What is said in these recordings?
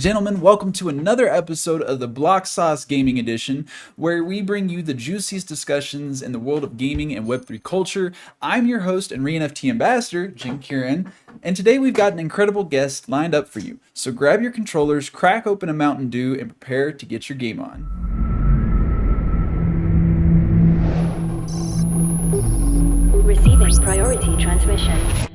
gentlemen, welcome to another episode of the BLOCK SAUC3 Gaming Edition, where we bring you the juiciest discussions in the world of gaming and Web3 culture. I'm your host and re-NFT ambassador, Jinkirin, and today we've got an incredible guest lined up for you. So grab your controllers, crack open a Mountain Dew, and prepare to get your game on. Receiving priority transmission.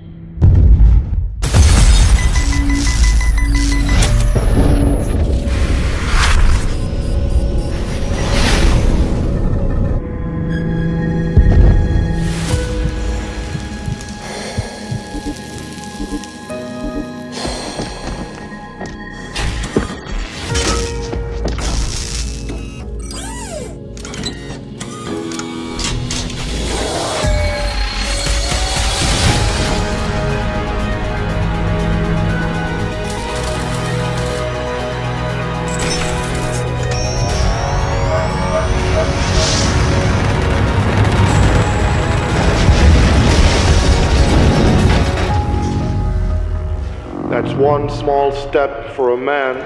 That's one small step for a man,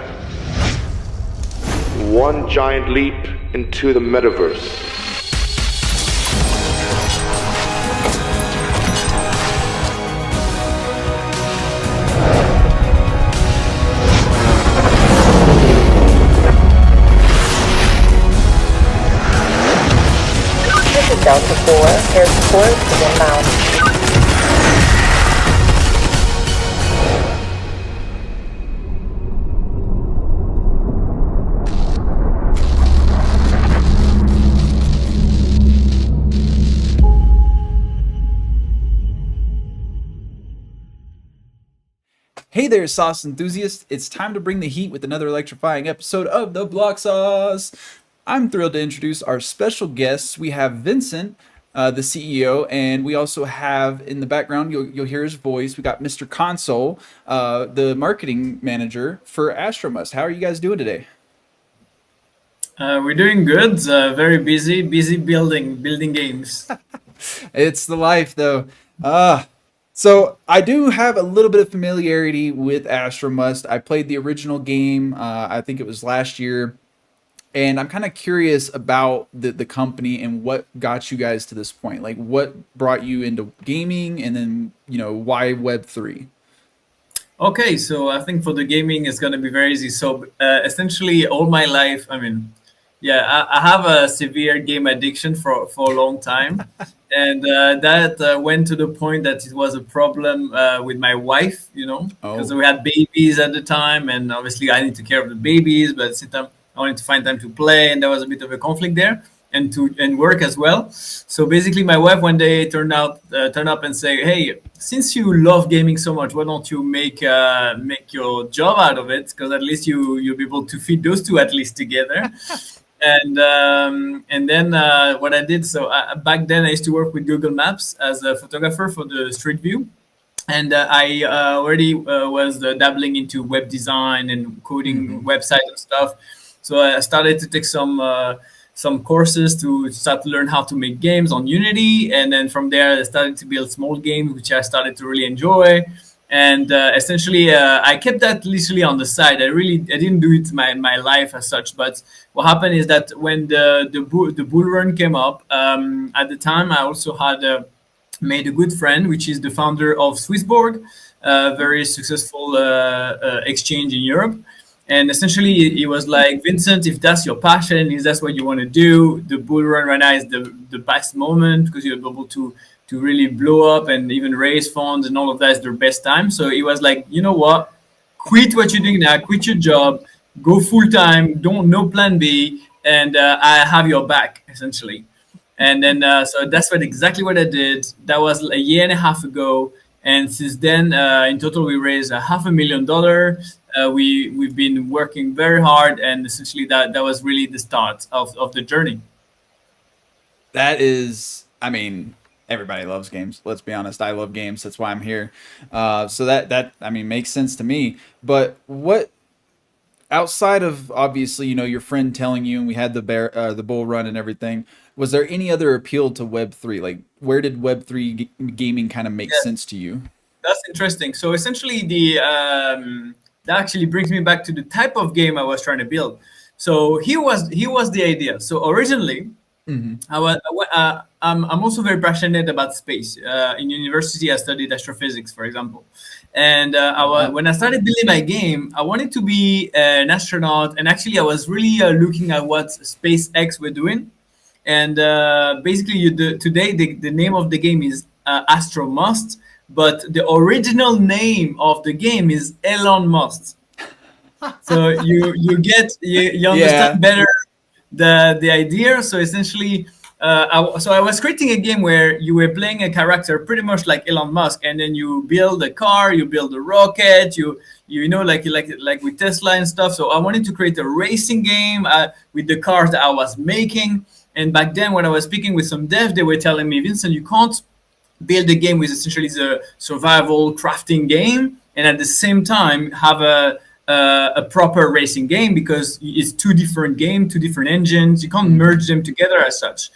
one giant leap into the metaverse. This is Delta 4, air support is inbound. Hey there, sauce enthusiasts. It's time to bring the heat with another electrifying episode of the Block Sauce. I'm thrilled to introduce our special guests. We have Vincent, the CEO, and we also have in the background, you'll hear his voice, we got Mr. Console, the marketing manager for AstroMust. How are you guys doing today? We're doing good. Very busy building games. It's the life, though. So I do have a little bit of familiarity with AstroMust. I played the original game. I think it was last year. And I'm kind of curious about the company and what got you guys to this point. Like, what brought you into gaming, and then, why Web3? Okay, so I think for the gaming, it's going to be very easy. So essentially, all my life, I have a severe game addiction for a long time. And that went to the point that it was a problem with my wife, because we had babies at the time. And obviously, I need to care of the babies, but at the same time, I wanted to find time to play. And there was a bit of a conflict there, and work as well. So basically, my wife one day turned up and say, "Hey, since you love gaming so much, why don't you make your job out of it? Because at least you'll be able to feed those two at least together." And then what I did, so back then I used to work with Google Maps as a photographer for the Street View, and I already was dabbling into web design and coding websites and stuff. So I started to take some courses to start to learn how to make games on Unity, and then from there I started to build small games, which I started to really enjoy. And essentially, I kept that literally on the side. I didn't do it in my life as such. But what happened is that when the bull run came up, at the time I also had made a good friend, which is the founder of Swissborg, a very successful exchange in Europe. And essentially, he was like, "Vincent, if that's your passion, if that's what you want to do, the bull run right now is the best moment, because you're able to really blow up and even raise funds and all of that is their best time." So he was like, "You know what? Quit what you're doing now. Quit your job. Go full time. No plan B, and I have your back, essentially." And then so that's exactly what I did. That was a year and a half ago, and since then, in total, we raised $500,000. We've been working very hard, and essentially that was really the start of the journey. That is, everybody loves games. Let's be honest. I love games. That's why I'm here. So that makes sense to me. But what, outside of obviously, your friend telling you, and we had the bull run and everything, was there any other appeal to Web3? Like, where did Web3 gaming kind of make sense to you? That's interesting. So essentially, the that actually brings me back to the type of game I was trying to build. So he was the idea. So originally, I'm also very passionate about space. In university, I studied astrophysics, for example. And when I started building my game, I wanted to be an astronaut. And actually, I was really looking at what SpaceX were doing. And basically, today, the name of the game is AstroMust. But the original name of the game is Elon Musk. So you understand better the idea. So essentially, I was creating a game where you were playing a character pretty much like Elon Musk, and then you build a car, you build a rocket, you know, like with Tesla and stuff. So I wanted to create a racing game with the cars that I was making. And back then, when I was speaking with some devs, they were telling me, Vincent, you can't build a game with essentially the survival crafting game, and at the same time have a proper racing game, because it's two different games, two different engines. You can't merge them together as such.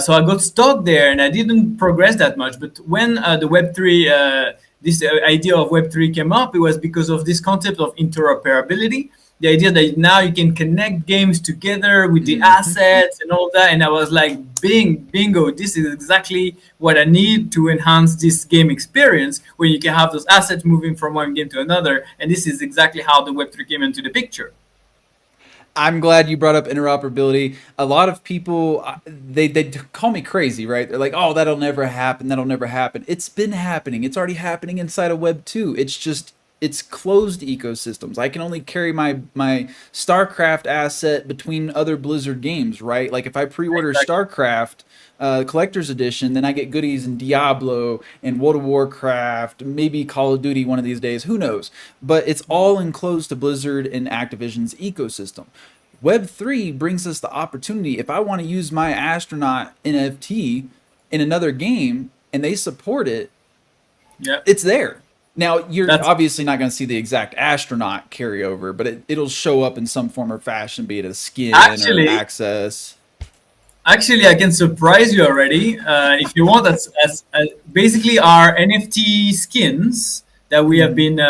So I got stuck there, and I didn't progress that much. But when the Web3, this idea of Web3 came up, it was because of this concept of interoperability. The idea that now you can connect games together with the assets and all that. And I was like, bingo, this is exactly what I need to enhance this game experience, where you can have those assets moving from one game to another. And this is exactly how the Web3 came into the picture. I'm glad you brought up interoperability. A lot of people, they call me crazy, right? They're like, oh, that'll never happen. That'll never happen. It's been happening. It's already happening inside of Web 2. It's closed ecosystems. I can only carry my StarCraft asset between other Blizzard games, right? Like if I pre-order StarCraft collector's edition, then I get goodies in Diablo and World of Warcraft, maybe Call of Duty one of these days, who knows? But it's all enclosed to Blizzard and Activision's ecosystem. Web3 brings us the opportunity, if I want to use my astronaut NFT in another game and they support it, it's there. Now, you're obviously not going to see the exact astronaut carryover, but it'll show up in some form or fashion, be it a skin or access. Actually, I can surprise you already. If you want, that's basically our NFT skins that we have been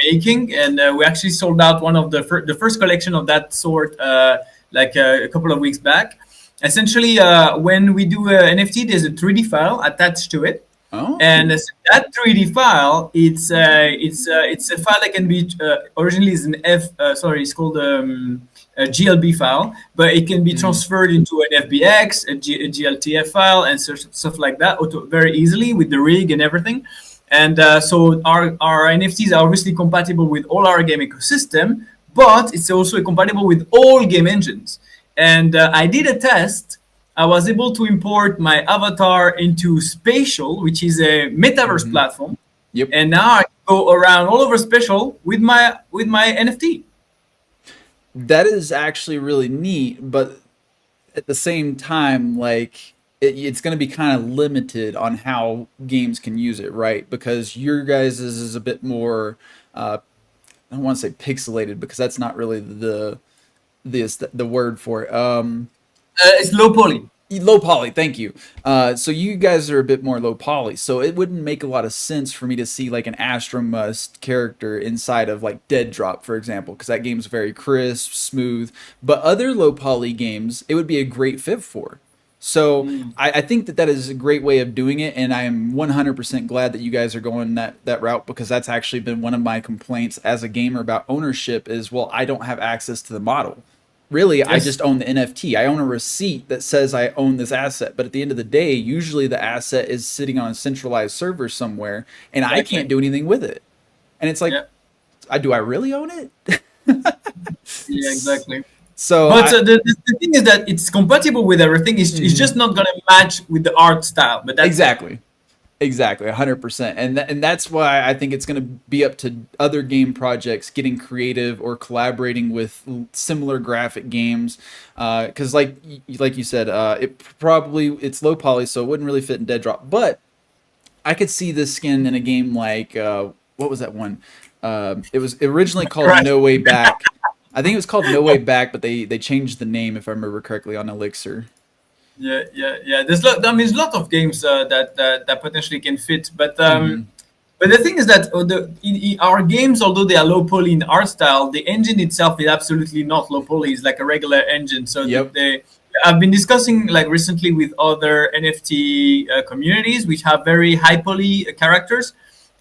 making, and we actually sold out one of the first collection of that sort like a couple of weeks back. Essentially, when we do an NFT, there's a 3D file attached to it. Oh. And that 3D file, it's a file that can be originally is an it's called a GLB file, but it can be transferred into an FBX, a GLTF file, and stuff like that very easily with the rig and everything. And so our NFTs are obviously compatible with all our game ecosystem, but it's also compatible with all game engines. And I did a test. I was able to import my avatar into Spatial, which is a metaverse platform. Yep. And now I can go around all over Spatial with my NFT. That is actually really neat, but at the same time, like it's going to be kind of limited on how games can use it, right? Because your guys' is a bit more, I don't want to say pixelated, because that's not really the word for it. It's low poly. Low poly, thank you. So you guys are a bit more low poly, so it wouldn't make a lot of sense for me to see like an AstroMust character inside of like Dead Drop, for example, because that game's very crisp, smooth. But other low poly games, it would be a great fit for. So I think that is a great way of doing it, and I am 100% glad that you guys are going that route, because that's actually been one of my complaints as a gamer about ownership is, well, I don't have access to the model. Really, yes. I just own the NFT. I own a receipt that says I own this asset. But at the end of the day, usually the asset is sitting on a centralized server somewhere, and I can't do anything with it. And it's like, do I really own it? Yeah, exactly. So, but the thing is that it's compatible with everything. It's just not going to match with the art style. But that's exactly. 100%. And that's why I think it's going to be up to other game projects getting creative or collaborating with similar graphic games. Because like you said, it's low poly, so it wouldn't really fit in Dead Drop. But I could see this skin in a game like, what was that one? It was originally called No Way Back. I think it was called No Way Back, but they changed the name, if I remember correctly, on Elixir. Yeah. There's a lot of games that potentially can fit, but But the thing is that our games, although they are low poly in art style, the engine itself is absolutely not low poly. It's like a regular engine. So Yep. I've been discussing like recently with other NFT communities which have very high poly characters,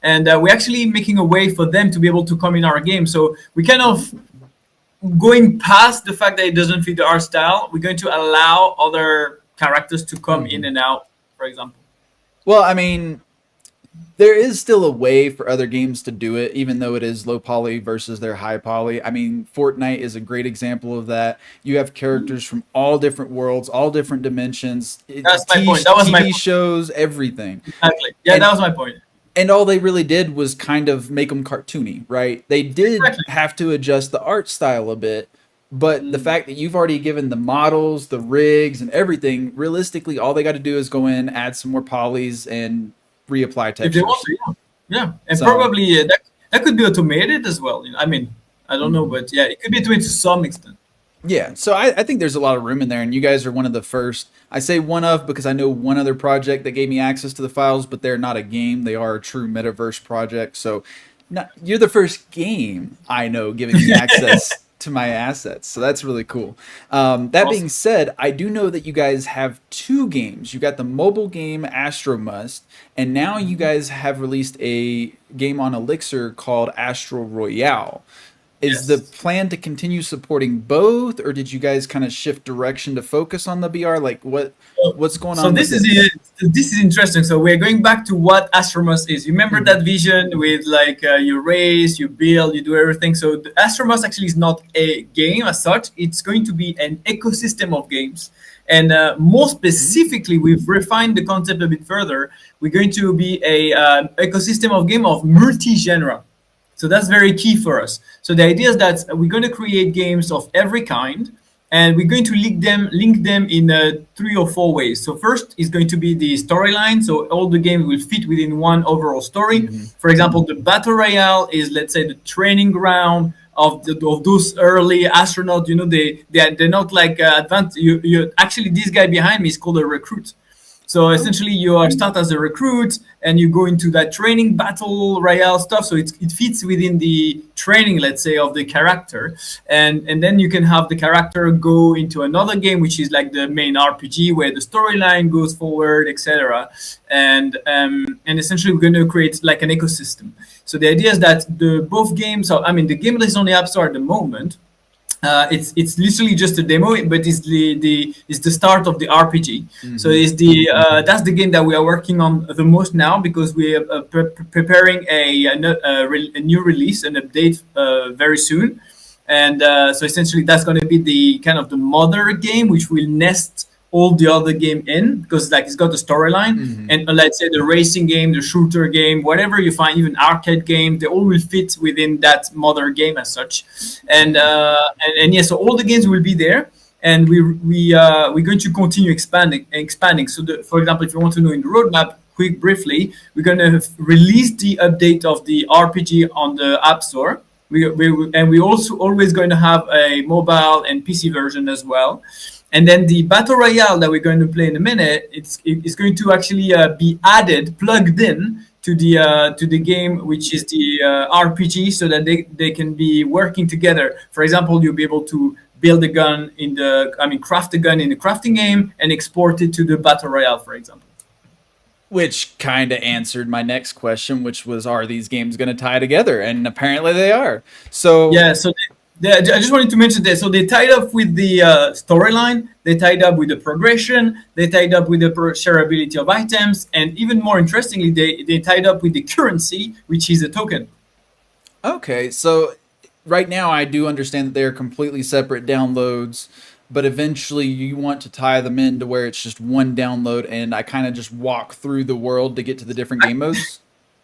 and we're actually making a way for them to be able to come in our game. So we kind of going past the fact that it doesn't fit the art style. We're going to allow other characters to come in and out, for example. Well, I mean, there is still a way for other games to do it, even though it is low poly versus their high poly. I mean, Fortnite is a great example of that. You have characters from all different worlds, all different dimensions. That's my point. That was TV my point. shows, everything. Exactly. Yeah, that was my point. And all they really did was kind of make them cartoony, right? They did Exactly. have to adjust the art style a bit, but the fact that you've already given the models, the rigs, and everything, realistically, all they got to do is go in, add some more polys, and reapply If they textures. want to, yeah. And So- probably that could be automated as well. I mean, I don't know, but yeah, it could be automated to some extent. Yeah, so I think there's a lot of room in there, and you guys are one of the first. I say one of because I know one other project that gave me access to the files, but they're not a game. They are a true metaverse project. So you're the first game I know giving me access to my assets. So that's really cool. That being said, I do know that you guys have two games. You got the mobile game AstroMust, and now you guys have released a game on Elixir called Astro Royale. Is the plan to continue supporting both, or did you guys kind of shift direction to focus on the BR? Like what's going on? So this is interesting. So we're going back to what AstroMust is. You remember that vision with like you race, you build, you do everything. So the AstroMust actually is not a game as such. It's going to be an ecosystem of games. And more specifically, we've refined the concept a bit further. We're going to be a ecosystem of game of multi-genre. So that's very key for us. So the idea is that we're going to create games of every kind, and we're going to link them in 3 or 4 ways. So first is going to be the storyline. So all the games will fit within one overall story. For example, the battle royale is, let's say, the training ground of those early astronauts. You know, they're not like advanced. You actually, this guy behind me is called a recruit. So essentially, you start as a recruit, and you go into that training battle royale stuff. So it fits within the training, let's say, of the character, and then you can have the character go into another game, which is like the main RPG, where the storyline goes forward, etc. And essentially, we're going to create like an ecosystem. So the idea is that both games are. I mean, the game that is on the App Store at the moment. It's literally just a demo, but it's the start of the RPG. So it's that's the game that we are working on the most now, because we are preparing a new release, an update very soon, and so essentially that's going to be the kind of the mother game, which will nest all the other game in, because like it's got the storyline, and let's say the racing game, the shooter game, whatever you find, even arcade game, they all will fit within that mother game as such. And yeah, so all the games will be there, and we're going to continue expanding. So for example, if you want to know in the roadmap, briefly, we're going to release the update of the RPG on the App Store. We're also always going to have a mobile and PC version as well. And then the battle royale that we're going to play in a minute, it's going to actually be plugged in to the game, which is the RPG, so that they can be working together. For example, you'll be able to build a gun craft a gun in the crafting game and export it to the battle royale, for example. Which kind of answered my next question, which was, are these games going to tie together? And apparently they are. So yeah, so I just wanted to mention that. So they tied up with the storyline, they tied up with the progression, they tied up with the shareability of items, and even more interestingly, they tied up with the currency, which is a token. Okay, so right now I do understand that they're completely separate downloads, but eventually you want to tie them in to where it's just one download, and I kind of just walk through the world to get to the different game modes?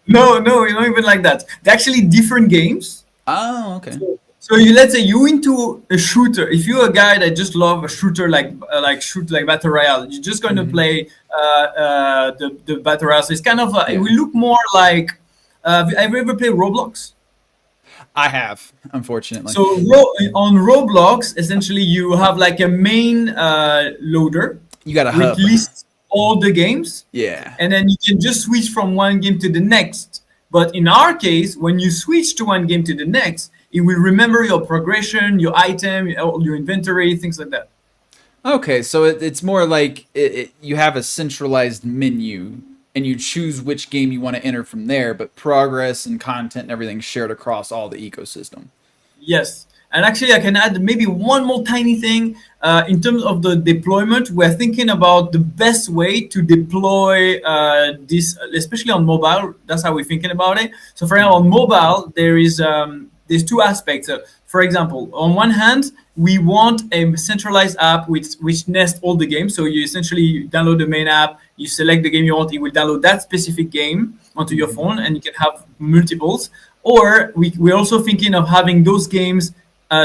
No, not even like that. They're actually different games. Oh, okay. So let's say you into a shooter. If you're a guy that just love a shooter like battle royale, you're just going to play the battle royale. So it's kind of it will look more like. Have you ever played Roblox? I have, unfortunately. So on Roblox, essentially you have like a main loader. You got a which hub. lists all the games. Yeah. And then you can just switch from one game to the next. But in our case, when you switch to one game to the next, it will remember your progression, your item, your inventory, things like that. Okay, so it's more like you have a centralized menu and you choose which game you want to enter from there, but progress and content and everything shared across all the ecosystem. Yes. And actually, I can add maybe one more tiny thing. In terms of the deployment, we're thinking about the best way to deploy this, especially on mobile. That's how we're thinking about it. So, for example, on mobile, there's two aspects. For example, on one hand, we want a centralized app which nests all the games. So you essentially download the main app, you select the game you want, it will download that specific game onto your phone, and you can have multiples. Or we're also thinking of having those games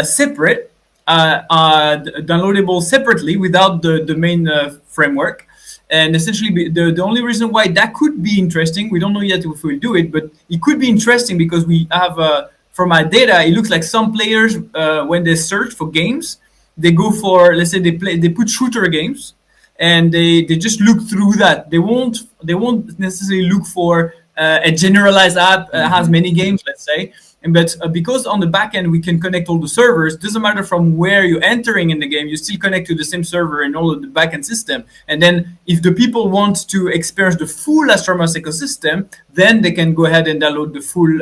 separate, downloadable separately without the main framework. And essentially, the only reason why that could be interesting, we don't know yet if we'll do it, but it could be interesting because we have, from our data, it looks like some players, when they search for games, they go for, let's say they put shooter games, and they just look through that. They won't necessarily look for a generalized app that has many games, let's say. But because on the back end we can connect all the servers, doesn't matter from where you're entering in the game, you still connect to the same server in all of the backend system. And then if the people want to experience the full AstroMust ecosystem, then they can go ahead and download the full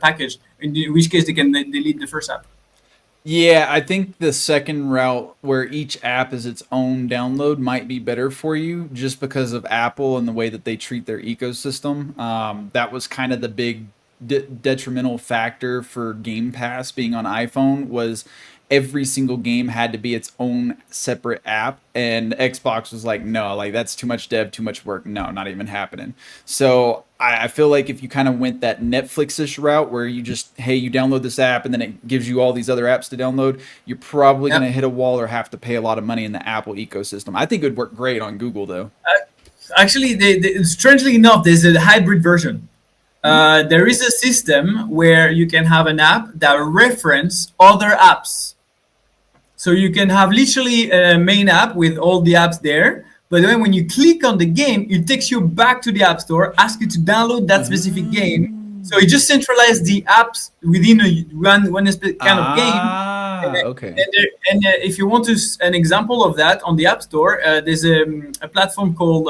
package, in which case they can delete the first app. Yeah, I think the second route where each app is its own download might be better for you just because of Apple and the way that they treat their ecosystem. That was kind of the big detrimental factor for Game Pass being on iPhone was every single game had to be its own separate app, and Xbox was like, no, like that's too much dev, too much work. No, not even happening. So I feel like if you kind of went that Netflix-ish route where you just, hey, you download this app and then it gives you all these other apps to download, you're probably going to hit a wall or have to pay a lot of money in the Apple ecosystem. I think it would work great on Google though. Actually, strangely enough, there's a hybrid version. There is a system where you can have an app that reference other apps. So you can have literally a main app with all the apps there, but then when you click on the game, it takes you back to the App Store, asks you to download that specific game. So it just centralizes the apps within one kind of game. Okay. And if you want an example of that on the App Store, there's a platform called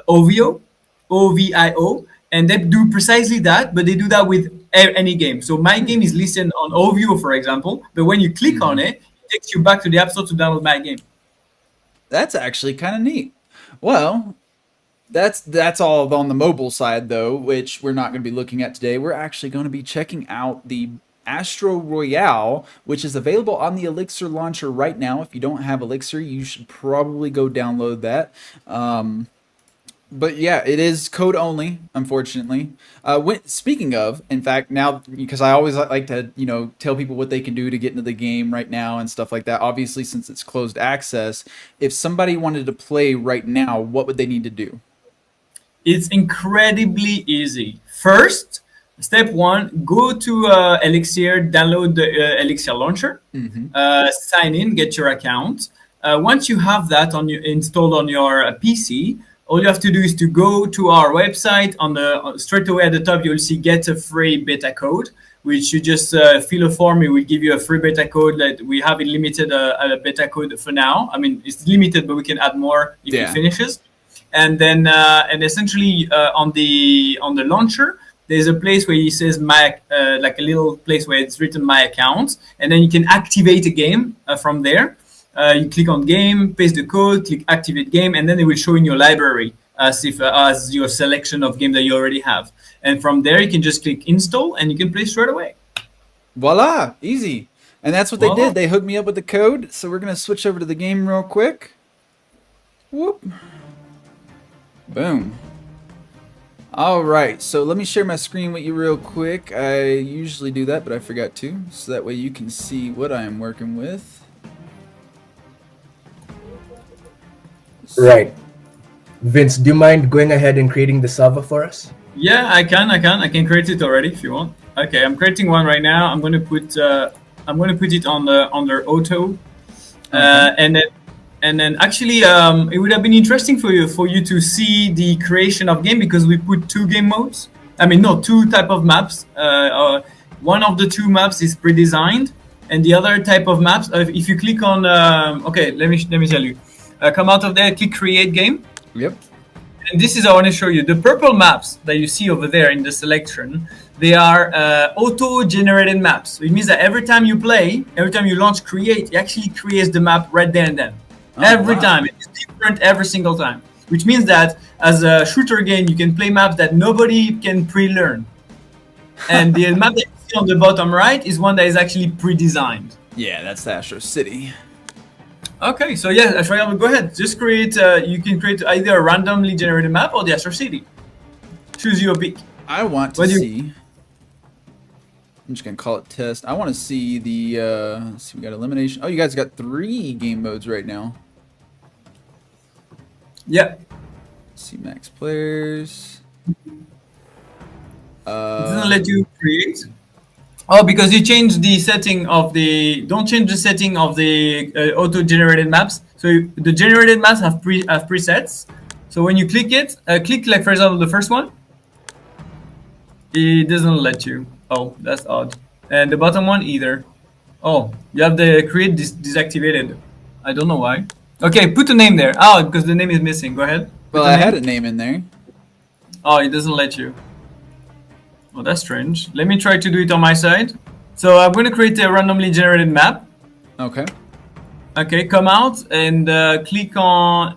Ovio, OVIO. And they do precisely that, but they do that with any game. So my game is listed on Ovio, for example, but when you click on it, it takes you back to the App Store to download my game. That's actually kind of neat. Well, that's all on the mobile side, though, which we're not going to be looking at today. We're actually going to be checking out the Astro Royale, which is available on the Elixir launcher right now. If you don't have Elixir, you should probably go download that. But yeah, it is code only, unfortunately. Speaking of, in fact, now, because I always like to, tell people what they can do to get into the game right now and stuff like that. Obviously, since it's closed access, if somebody wanted to play right now, what would they need to do? It's incredibly easy. First, step one, go to Elixir, download the Elixir launcher, sign in, get your account. Once you have that installed on your PC, all you have to do is to go to our website. Straight away at the top, you'll see get a free beta code, which you just fill a form. It will give you a free beta code. That we have it limited a beta code for now. I mean, it's limited, but we can add more if it finishes. And then, essentially on the launcher, there's a place where it says my, like a little place where it's written my account, and then you can activate a game from there. You click on game, paste the code, click activate game, and then it will show in your library as your selection of game that you already have. And from there, you can just click install and you can play straight away. Voila, easy. And that's what they did. They hooked me up with the code. So we're going to switch over to the game real quick. Whoop. Boom. All right, so let me share my screen with you real quick. I usually do that, but I forgot to. So that way you can see what I am working with. Right. Vince, do you mind going ahead and creating the server for us? Yeah, I can create it already if you want. Okay, I'm creating one right now. I'm going to put it on under auto, and then actually it would have been interesting for you to see the creation of game because we put two game modes. I mean, no, two type of maps. One of the two maps is pre-designed, and the other type of maps. If you click on, okay, let me tell you. Come out of there, click Create Game. Yep. And this is I want to show you. The purple maps that you see over there in the selection, they are auto-generated maps. So it means that every time you play, every time you launch Create, it actually creates the map right there and then. Every time. It's different every single time. Which means that as a shooter game, you can play maps that nobody can pre-learn. And the map that you see on the bottom right is one that is actually pre-designed. Yeah, that's the Astro City. Okay, so yeah, Ashwayal, go ahead. Just create, you can create either a randomly generated map or the Astro City. Choose your pick. I want to see. I'm just gonna call it test. I want to see the. Let's see, we got elimination. Oh, you guys got 3 game modes right now. Yeah. Let's see max players. It doesn't let you create. Oh, because you changed the setting of the. Don't change the setting of the auto-generated maps. So the generated maps have presets. So when you click it, click like for example the first one. It doesn't let you. Oh, that's odd. And the bottom one either. Oh, you have the create deactivated. I don't know why. Okay, put a name there. Oh, because the name is missing. Go ahead. Well, I had a name in there. Oh, it doesn't let you. Oh, that's strange. Let me try to do it on my side. So I'm going to create a randomly generated map. Okay. Okay, come out and click on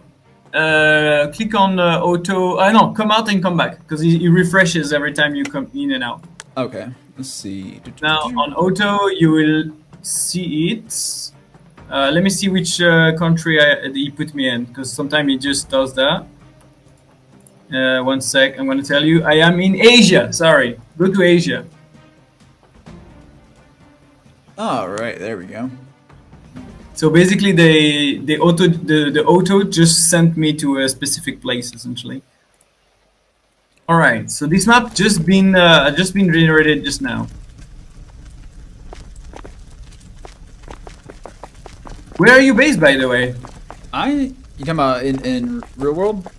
auto. No, come out and come back because it refreshes every time you come in and out. Okay. Let's see. Now on auto, you will see it. Let me see which country he put me in because sometimes it just does that. 1 sec, I'm going to tell you. I am in Asia. Sorry. Go to Asia. All right, there we go. So basically, the auto just sent me to a specific place, essentially. All right. So this map just been generated just now. Where are you based, by the way? You talking about in real world?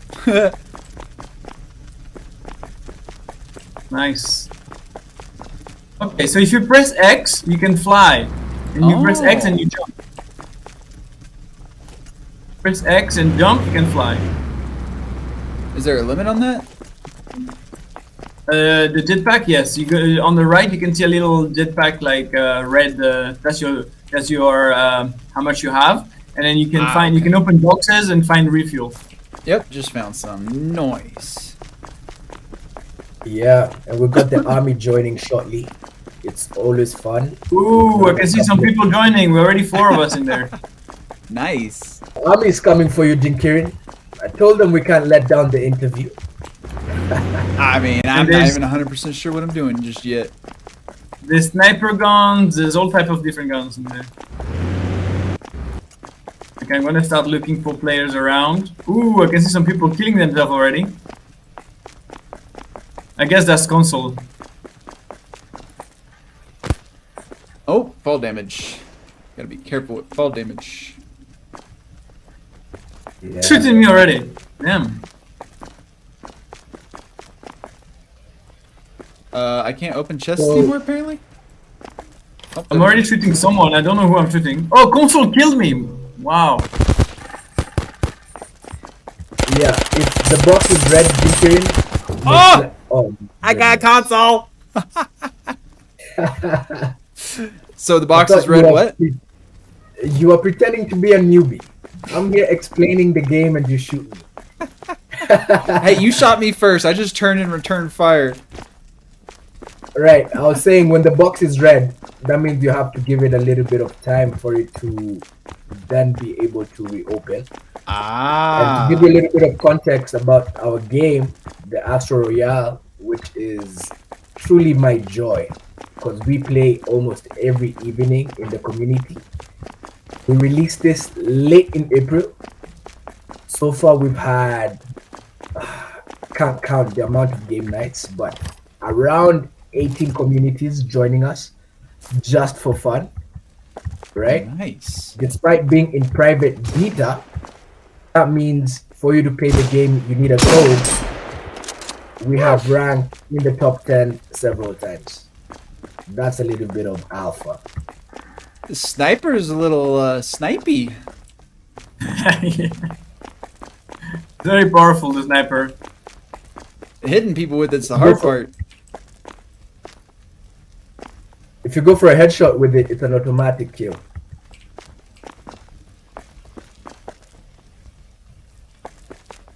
Nice. Okay, so if you press X, you can fly. And you press X and you jump. Press X and jump, you can fly. Is there a limit on that? The jetpack, yes. You go on the right, you can see a little jetpack like red. That's your how much you have, and then you can find. Okay. You can open boxes and find refuel. Yep, just found some. Nice. Yeah, and we've got the army joining shortly. It's always fun. Ooh, I can see some people joining. We're already 4 of us in there. Nice. Army is coming for you, Jinkirin. I told them we can't let down the interview. I mean, I'm not even 100% sure what I'm doing just yet. There's sniper guns. There's all type of different guns in there. Okay, I'm gonna start looking for players around. Ooh, I can see some people killing themselves already. I guess that's console. Oh, fall damage. Gotta be careful with fall damage. Yeah. Shooting me already. Damn. I can't open chests anymore, apparently? Oh, I'm already shooting someone. I don't know who I'm shooting. Oh, console killed me. Wow. Yeah, if the box is red, Jinkirin. Oh! I got a console! So the box is red what? You are pretending to be a newbie. I'm here explaining the game and you shoot me. Hey, you shot me first. I just turned and returned fire. Right, I was saying when the box is red, that means you have to give it a little bit of time for it to then be able to reopen. And to give you a little bit of context about our game, the Astro Royale, which is truly my joy, because we play almost every evening in the community. We released this late in April. So far we've had, can't count the amount of game nights, but around 18 communities joining us just for fun, right? Nice. Despite being in private beta, that means for you to play the game, you need a code. we have ranked in the top 10 several times. That's a little bit of alpha. The sniper is a little snipey. Yeah. Very powerful, the sniper. Hitting people with it's the hard part. If you go for a headshot with it, it's an automatic kill.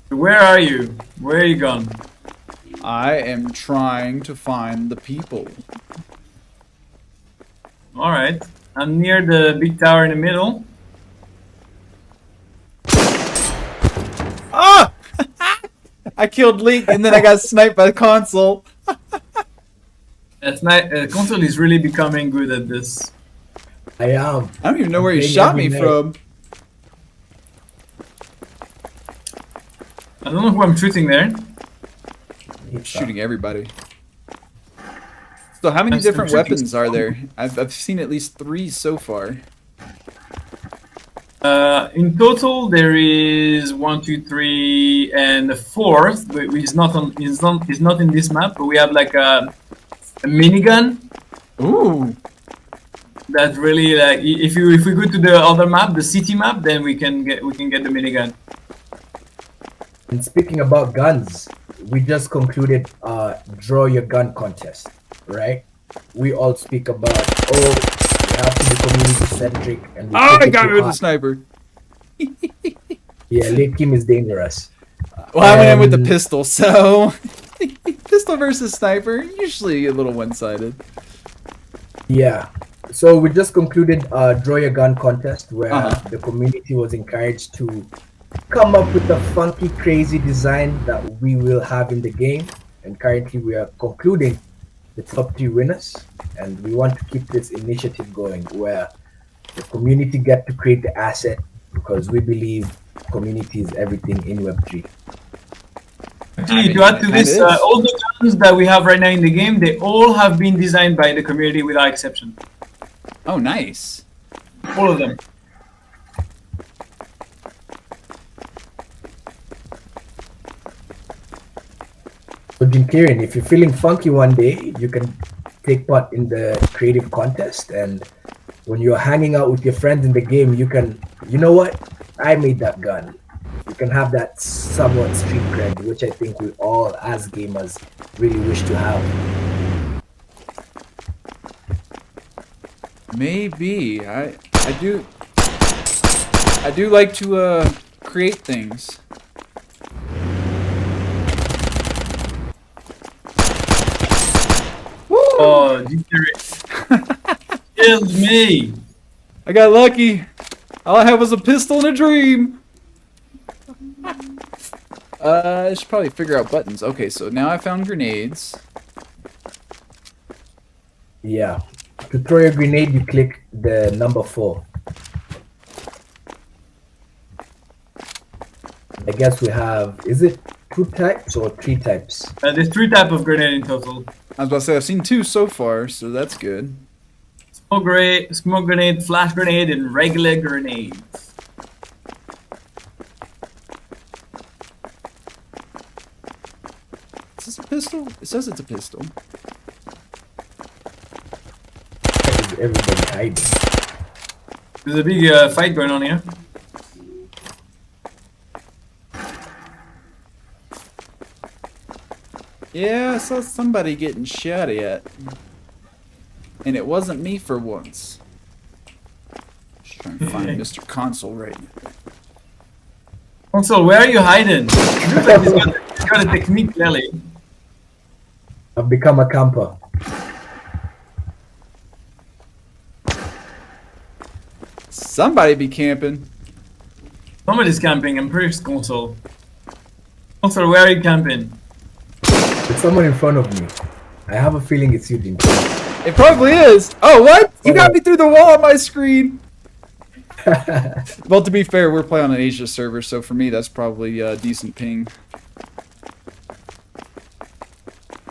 Where are you? Where are you gone? I am trying to find the people. Alright. I'm near the big tower in the middle. Ah! I killed Link and then I got sniped by the console. Console is really becoming good at this. I am. I don't even know where he playing shot every me night. from. I don't know who I'm shooting there. Shooting everybody. So how many I'm still different shooting weapons are there? I've seen at least 3 so far. In total, there is 1, 2, 3, and a fourth, which is not in this map. But we have like a minigun Ooh. that really like if we go to the other map, the city map, then we can get the minigun. And speaking about guns, we just concluded draw your gun contest, right? We all speak about we have to be community centric and we Oh, take I it got to me with the heart. sniper. Yeah, late game is dangerous. Well, I went in with the pistol, so pistol versus sniper, usually a little one-sided. Yeah. So we just concluded draw your gun contest where Uh-huh. the community was encouraged to come up with a funky, crazy design that we will have in the game. And currently we are concluding the top 3 winners. And we want to keep this initiative going where the community get to create the asset because we believe community is everything in Web3. Actually, to add to this, all the guns that we have right now in the game, they all have been designed by the community without exception. Oh, nice. All of them. So Jinkirin, if you're feeling funky one day, you can take part in the creative contest, and when you're hanging out with your friends in the game, you can, you know what? I made that gun. You can have that somewhat street cred, which I think we all as gamers really wish to have. Maybe. I do like to create things. Oh, Jinkirin killed me. I got lucky. All I had was a pistol and a dream. I should probably figure out buttons. Okay, so now I found grenades. Yeah. To throw a grenade, you click the number 4. I guess we have, is it 2 types or 3 types? There's 3 types of grenade in total. I was about to say I've seen 2 so far, so that's good. Smoke grenade, flash grenade, and regular grenade. Is this a pistol? It says it's a pistol. Is everybody hiding? There's a big fight going on here. Yeah, I saw somebody getting shot at. And it wasn't me for once. Just trying to find Mr. Console right now. Console, where are you hiding? It looks like he's got a technique, clearly. I've become a camper. Somebody be camping. Somebody's camping, I'm pretty sure Console. Console, where are you camping? There's someone in front of me. I have a feeling it's you, Jinkirin. It probably is. Oh, what? You got me through the wall on my screen. Well, to be fair, we're playing on an Asia server, so for me, that's probably a decent ping.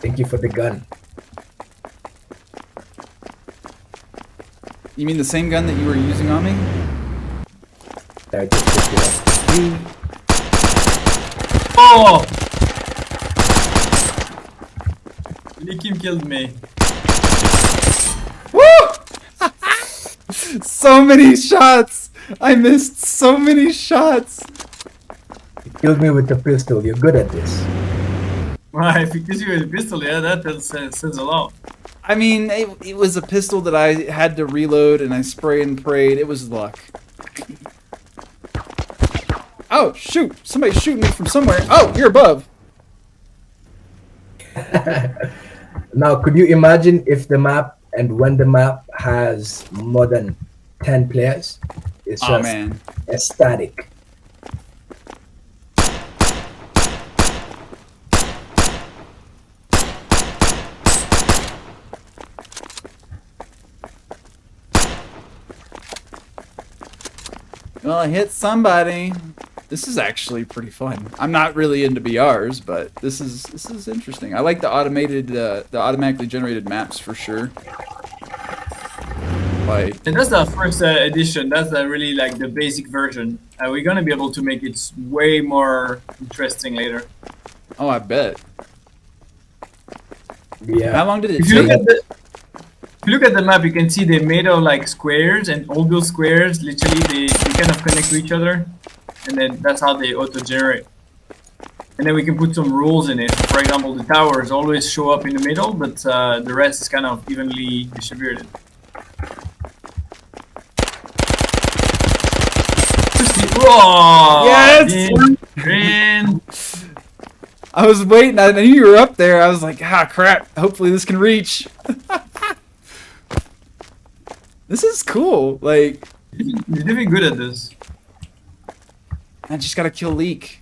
Thank you for the gun. You mean the same gun that you were using on me? I just picked it up. Oh! Likim killed me. Woo! So many shots. I missed so many shots. You killed me with the pistol. You're good at this. Why? Because you had a pistol, yeah, that says a lot. I mean, it was a pistol that I had to reload, and I sprayed and prayed. It was luck. Oh, shoot. Somebody's shooting me from somewhere. Oh, you're above. Now, could you imagine if the map and when the map has more than 10 players? It's Oh, just man. ecstatic. Well, I hit somebody. This is actually pretty fun. I'm not really into BRs, but this is interesting. I like the automatically generated maps for sure. Like, And that's the first edition. That's really like the basic version. We're gonna be able to make it way more interesting later. oh, I bet. Yeah. How long did it If you look take? at if you look at the map, you can see they're made of like squares, and all those squares literally they kind of connect to each other, and then that's how they auto-generate. And then we can put some rules in it. For example, the towers always show up in the middle, but the rest is kind of evenly distributed. Whoa! Yes! Green. I was waiting. I knew you were up there. I was like, ah, crap. Hopefully this can reach. This is cool. Like, You're definitely good at this. I just gotta kill Leak.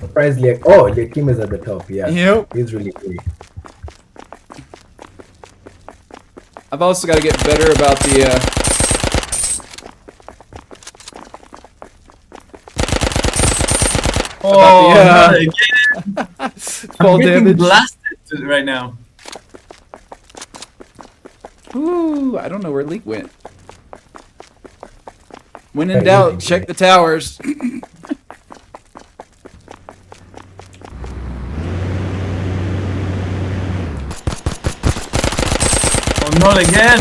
Surprised Likim is at the top. Yeah. Yep. He's really great. I've also got to get better about the. Oh, About not again. Fall I'm getting damage. blasted right now. Ooh, I don't know where Leak went. When in Hey, doubt, Leak. check the towers. Oh, not again.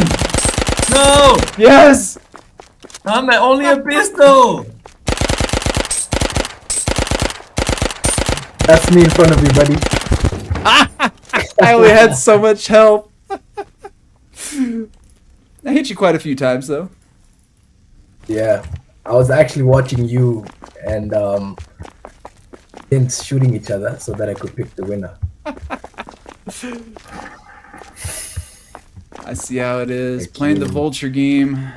No, Yes! I'm only a pistol. That's me in front of you, buddy. I only had so much help. I hit you quite a few times, though. Yeah. I was actually watching you and Vince shooting each other so that I could pick the winner. I see how it is. Thank Playing the you. vulture game.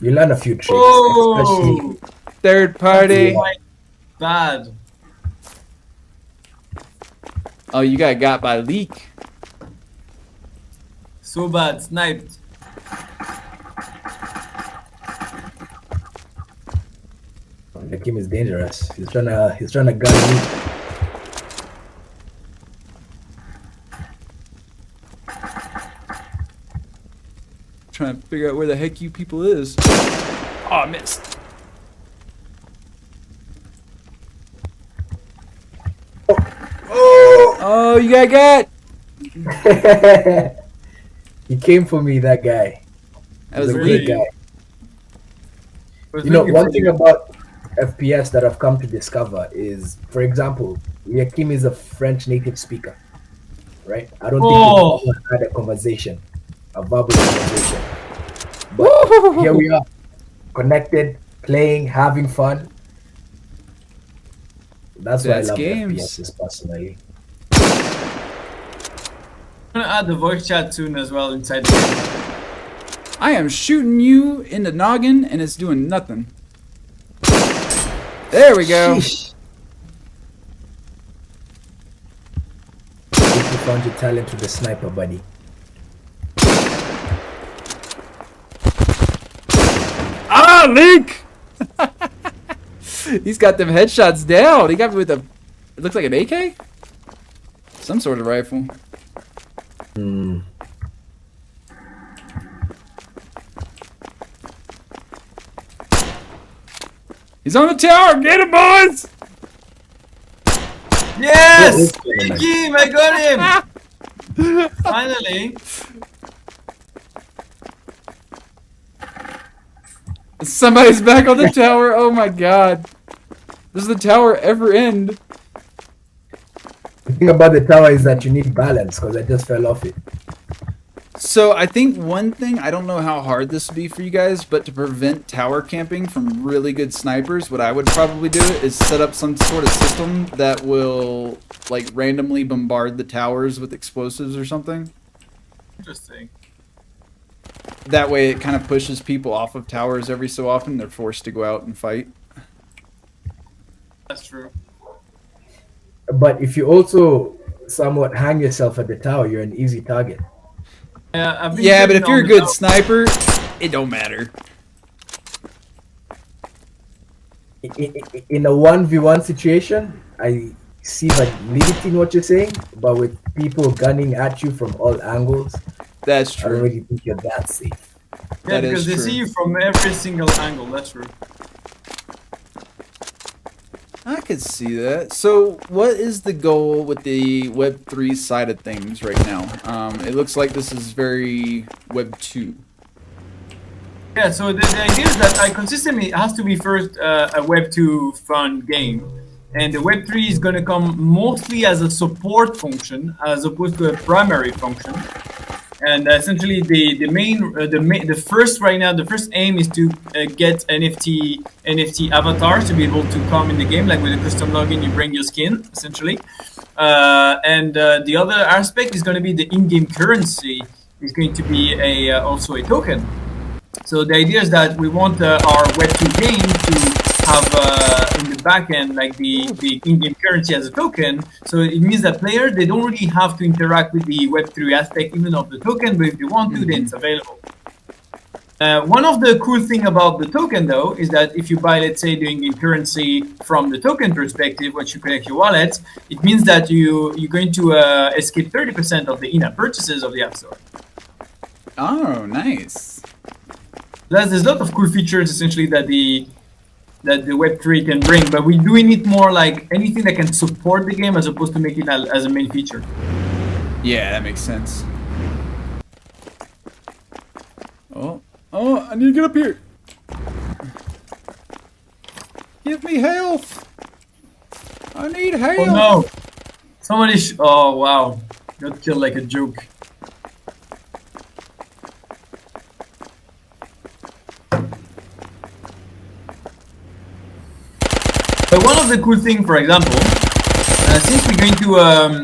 You learn a few tricks, Oh, especially Third party. quite bad. Oh, you got by Leak. So bad, sniped. Likim is dangerous. He's trying to gun me. Trying to figure out where the heck you people is. Oh, I missed. Oh, you got. He came for me, that guy. That was He's a Really? great guy. Was You know, looking one for thing you. about FPS that I've come to discover is, for example, Yakim is a French native speaker, right? I don't Oh. think we've ever had a conversation, a verbal conversation. But here we are, connected, playing, having fun. That's why I That's love games. FPSs personally. I'm gonna add the voice chat soon as well inside the game. I am shooting you in the noggin and it's doing nothing. There we go. Sheesh. I think you found your talent with the sniper, buddy. Ah, Link! He's got them headshots down. He got me with a. It looks like an AK? Some sort of rifle. Hmm. He's on the tower. Get him, boys! Yes! Yeah, it's Kim, I got him! Finally. Somebody's back on the tower. Oh my god. Does the tower ever end? The thing about the tower is that you need balance because I just fell off it. So I think one thing, I don't know how hard this would be for you guys, but to prevent tower camping from really good snipers, what I would probably do is set up some sort of system that will like randomly bombard the towers with explosives or something. Interesting. That way it kind of pushes people off of towers every so often. They're forced to go out and fight. That's true. But if you also somewhat hang yourself at the tower, you're an easy target. Yeah, but if you're a good sniper, it don't matter. In a 1v1 situation, I see validity in what you're saying, but with people gunning at you from all angles, That's I don't true. really think you're that safe. Yeah, That is because they true. see you from every single angle. That's true. I could see that. So, what is the goal with the Web 3 side of things right now? It looks like this is very Web 2. Yeah, so the idea is that I consistently it has to be first a Web 2 fun game, and the Web 3 is going to come mostly as a support function as opposed to a primary function. And essentially, the first right now, the first aim is to get NFT avatars to be able to come in the game, like with a custom login, you bring your skin essentially. And the other aspect is going to be the in-game currency is going to be also a token. So the idea is that we want our Web2 game to have in the back end like the in-game currency as a token. So it means that players, they don't really have to interact with the Web3 aspect even of the token, but if they want to, then it's available. One of the cool thing about the token though is that if you buy, let's say, the in-game currency from the token perspective, once you connect your wallet, it means that you're going to escape 30% of the in-app purchases of the App Store. Oh, nice. There's a lot of cool features essentially that the Web3 can bring, but we need more like anything that can support the game as opposed to make it as a main feature. Yeah, that makes sense. Oh, I need to get up here. Give me health. I need health. Oh no! Somebody oh wow. Got killed like a joke. But one of the cool things, for example, since we're going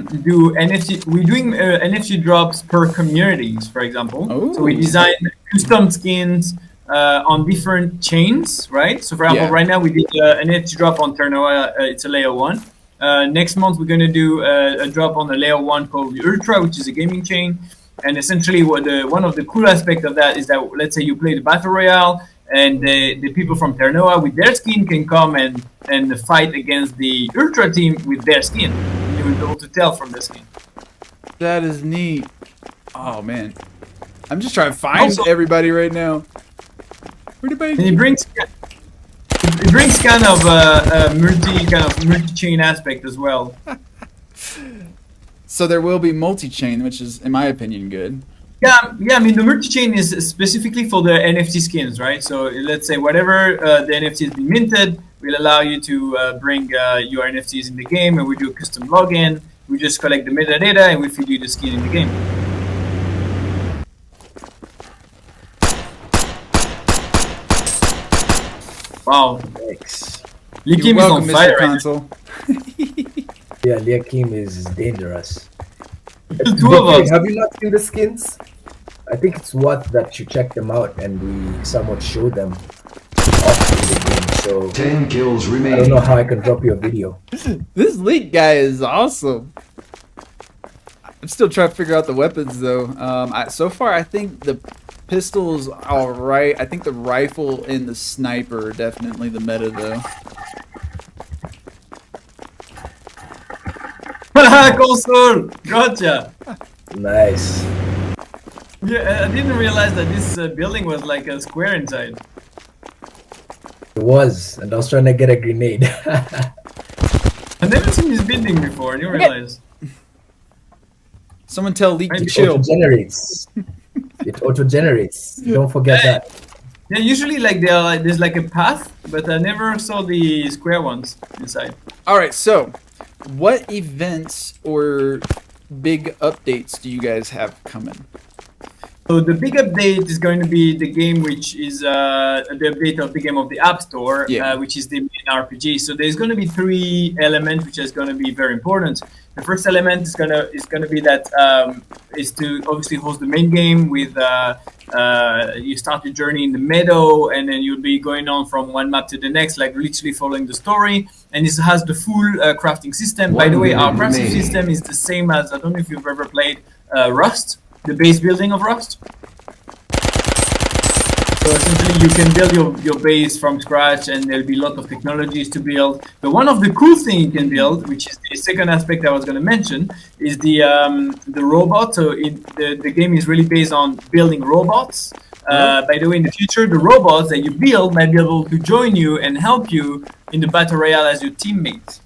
to do NFT, we're doing NFT drops per communities, for example. Ooh. So we design custom skins on different chains, right? So for example, right now we did an NFT drop on Ternoa, it's a layer 1. Next month we're going to do a drop on a layer 1 called the Ultra, which is a gaming chain. And essentially one of the cool aspects of that is that, let's say you play the Battle Royale, and the people from Ternoa with their skin can come and fight against the Ultra team with their skin. You will be able to tell from the skin. That is neat. Oh man, I'm just trying to find Also- everybody right now. Where did And it brings kind of a multi-chain aspect as well. So there will be multi-chain, which is, in my opinion, good. Yeah. I mean, the multi-chain is specifically for the NFT skins, right? So let's say whatever the NFT has been minted will allow you to bring your NFTs in the game, and we do a custom login. We just collect the metadata and we feed you the skin in the game. Wow, Thanks. You're Likim is welcome, on Mr. fire. Right? Console. Yeah, Liakim is dangerous. The two of us. Have you not seen the skins? I think it's what that you check them out and we somewhat show them off in the game. So 10 kills I don't remaining. know how I can drop you a video. This leak guy is awesome. I'm still trying to figure out the weapons though. So far, I think the pistol's all right. I think the rifle and the sniper are definitely the meta though. Console! Gotcha! Nice. Yeah, I didn't realize that this building was like a square inside. It was, and I was trying to get a grenade. I've never seen this building before. I didn't realize. Someone tell Leak to It chill. auto-generates. It auto-generates. Don't forget that. Yeah, usually like they are like there's like a path, but I never saw the square ones inside. All right, so what events or big updates do you guys have coming? So the big update is going to be the game, which is the update of the game of the App Store, Yeah. which is the main RPG. So there's going to be 3 elements, which is going to be very important. The first element is gonna be that is to obviously host the main game with you start your journey in the meadow, and then you'll be going on from one map to the next, like literally following the story. And this has the full crafting system. By the way, our crafting system is the same as, I don't know if you've ever played Rust, the base building of Rust. So essentially you can build your base from scratch, and there'll be a lot of technologies to build. But one of the cool things you can build, which is the second aspect I was going to mention, is the robot. So the game is really based on building robots. By the way, in the future, the robots that you build might be able to join you and help you in the battle royale as your teammates.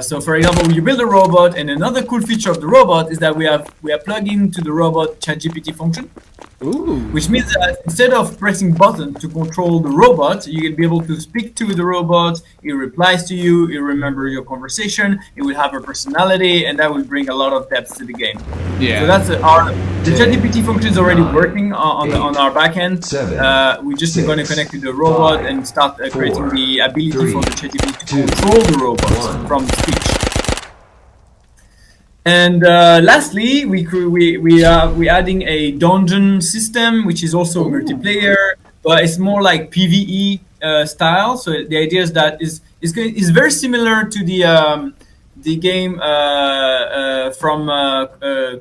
So for example, you build a robot, and another cool feature of the robot is that we are plugged into the robot ChatGPT function. Ooh. Which means that instead of pressing buttons to control the robot, you can be able to speak to the robot. It replies to you. It remembers your conversation. It will have a personality, and that will bring a lot of depth to the game. Yeah. So that's the ChatGPT function is already working on our backend. We're just going to connect to the robot and start creating the ability for the ChatGPT to control the robot from speech. And lastly, we're adding a dungeon system, which is also multiplayer, but it's more like PvE style. So the idea is that is very similar to the game from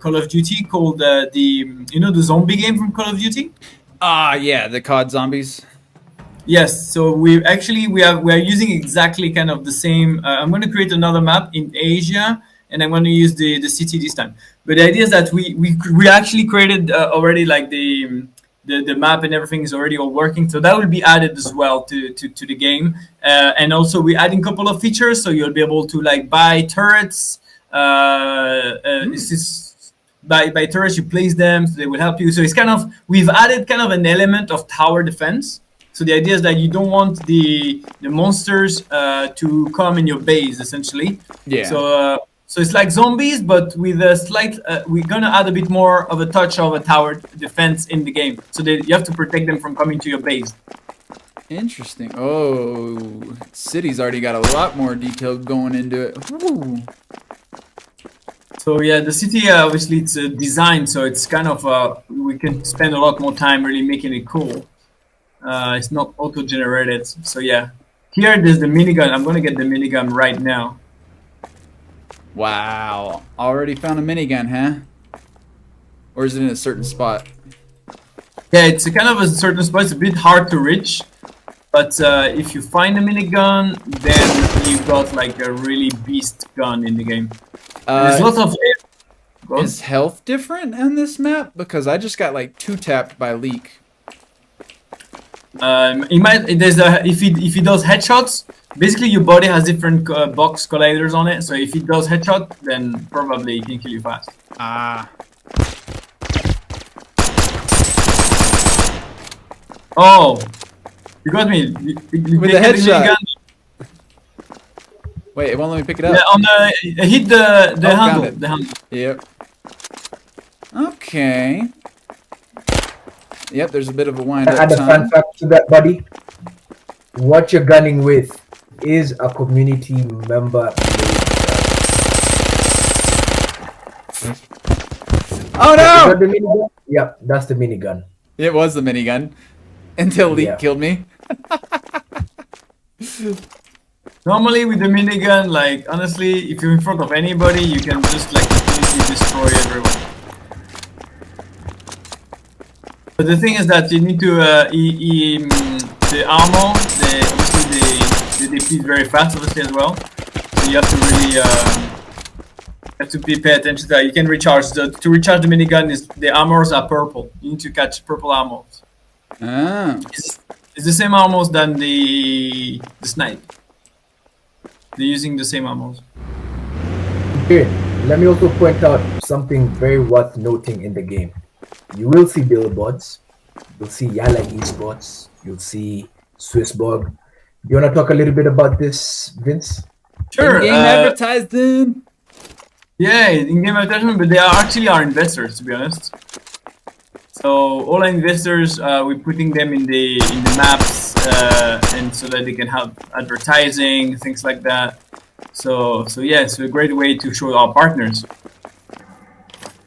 Call of Duty called the zombie game from Call of Duty. Yeah, the COD zombies. Yes, so we are using exactly kind of the same. I'm going to create another map in Asia, and I'm going to use the city this time. But the idea is that we actually created already like the map, and everything is already all working. So that will be added as well to the game. And also we're adding a couple of features, so you'll be able to like buy turrets. This is by turrets, you place them, so they will help you. So it's we've added kind of an element of tower defense. So the idea is that you don't want the monsters to come in your base, essentially. Yeah. So it's like zombies, but with a slight. We're gonna add a bit more of a touch of a tower defense in the game, so that you have to protect them from coming to your base. Interesting. Oh, city's already got a lot more detail going into it. Ooh. So yeah, the city obviously it's designed, so it's kind of we can spend a lot more time really making it cool. It's not auto-generated, so yeah. Here, there's the minigun. I'm gonna get the minigun right now. Wow, already found a minigun, huh? Or is it in a certain spot? Yeah, it's a kind of a certain spot. It's a bit hard to reach, but if you find a minigun, then you've got like a really beast gun in the game. There's lots of. Is health different in this map? Because I just got like 2-tapped by Leak. If he does headshots, basically your body has different box colliders on it. So if he does headshot, then probably he can kill you fast. Oh, you got me. With the headshot. Wait, it won't let me pick it up. Yeah, hit the handle. The handle. Yep. Okay. Yep, there's a bit of a wind-up Add a time. fun fact to that, buddy. What you're gunning with is a community member. Oh no! The minigun? Yep, that's the minigun. It was the minigun. Until Leak killed me. Normally with the minigun, like honestly, if you're in front of anybody, you can just like completely destroy everyone. But the thing is that you need to the armor, obviously they deplete very fast, obviously as well. So you have to really pay attention to that. You can recharge to recharge the minigun. The armors are purple. You need to catch purple armors. Ah. It's the same armors than the snipe. they're using the same ammos. Okay, let me also point out something very worth noting in the game. You will see billboards. You'll see Yala Esports. You'll see Swissborg. Do you want to talk a little bit about this, Vince? Sure. In-game advertising. Yeah, in-game advertisement, but they are actually our investors, to be honest. So all our investors, we're putting them in the maps, and so that they can have advertising, things like that. So yeah, it's a great way to show our partners.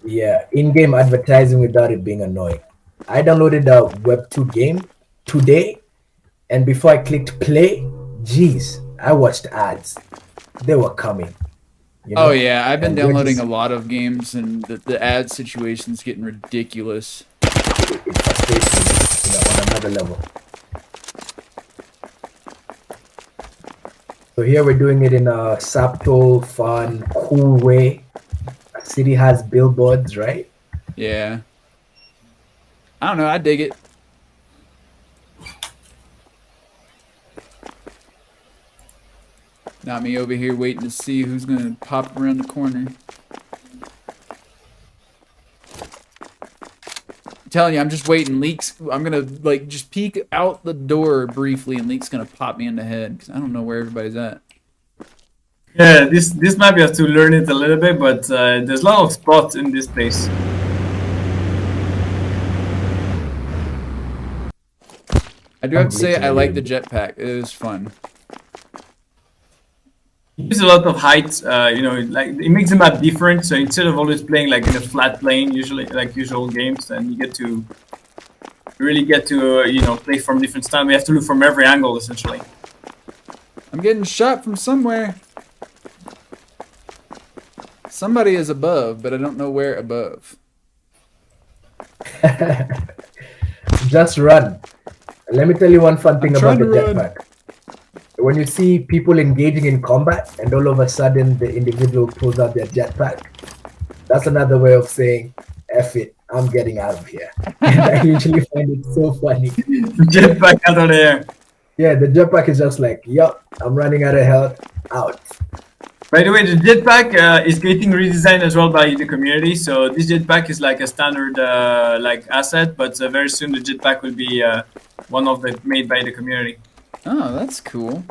Yeah, in-game advertising without it being annoying. I downloaded a Web2 game today, and before I clicked play, geez, I watched ads. They were coming. You know? Oh yeah, I've been And we're downloading just- a lot of games, and the ad situation's getting ridiculous. It frustrates me, on another level. So here we're doing it in a subtle, fun, cool way. A city has billboards, right? Yeah. I don't know. I dig it. Not me over here waiting to see who's gonna pop around the corner. I'm telling you, I'm just waiting. Leak's. I'm gonna like just peek out the door briefly, and Leak's gonna pop me in the head because I don't know where everybody's at. Yeah, this map you have to learn it a little bit, but there's a lot of spots in this place. I do have to say I like the jetpack. It is fun. There's a lot of height, like it makes the map different. So instead of always playing like in a flat plane, usually like usual games, then you really get to play from different styles. We have to look from every angle essentially. I'm getting shot from somewhere. Somebody is above, but I don't know where above. Just run. Let me tell you one fun thing I'm about the trying to run. jetpack. When you see people engaging in combat and all of a sudden the individual pulls out their jetpack, that's another way of saying, F it, I'm getting out of here. And I usually find it so funny. Jetpack out of there. Yeah, the jetpack is just like, yup, I'm running out of health, out. By the way, the jetpack is getting redesigned as well by the community. So this jetpack is like a standard like asset, but very soon the jetpack will be one of the made by the community. Oh, that's cool.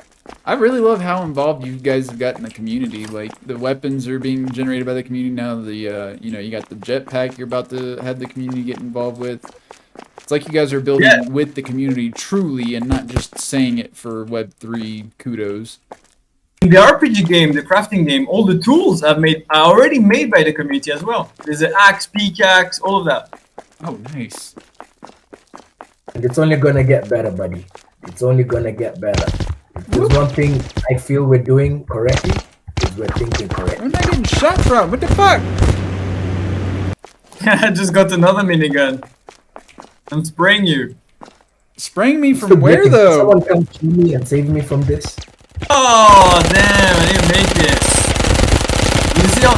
I really love how involved you guys have got in the community. Like the weapons are being generated by the community now. The you got the jetpack you're about to have the community get involved with. It's like you guys are building with the community truly, and not just saying it for Web3 kudos. In the RPG game, the crafting game, all the tools are already made by the community as well. There's an axe, pickaxe, all of that. Oh, nice. And it's only gonna get better, buddy. It's only gonna get better. If there's one thing I feel we're doing correctly, is we're thinking correctly. Where am I getting shot from? What the fuck? I just got another minigun. I'm spraying you. Spraying me from So, where Vicky, though? Someone come to me and save me from this. Oh damn! I didn't make it.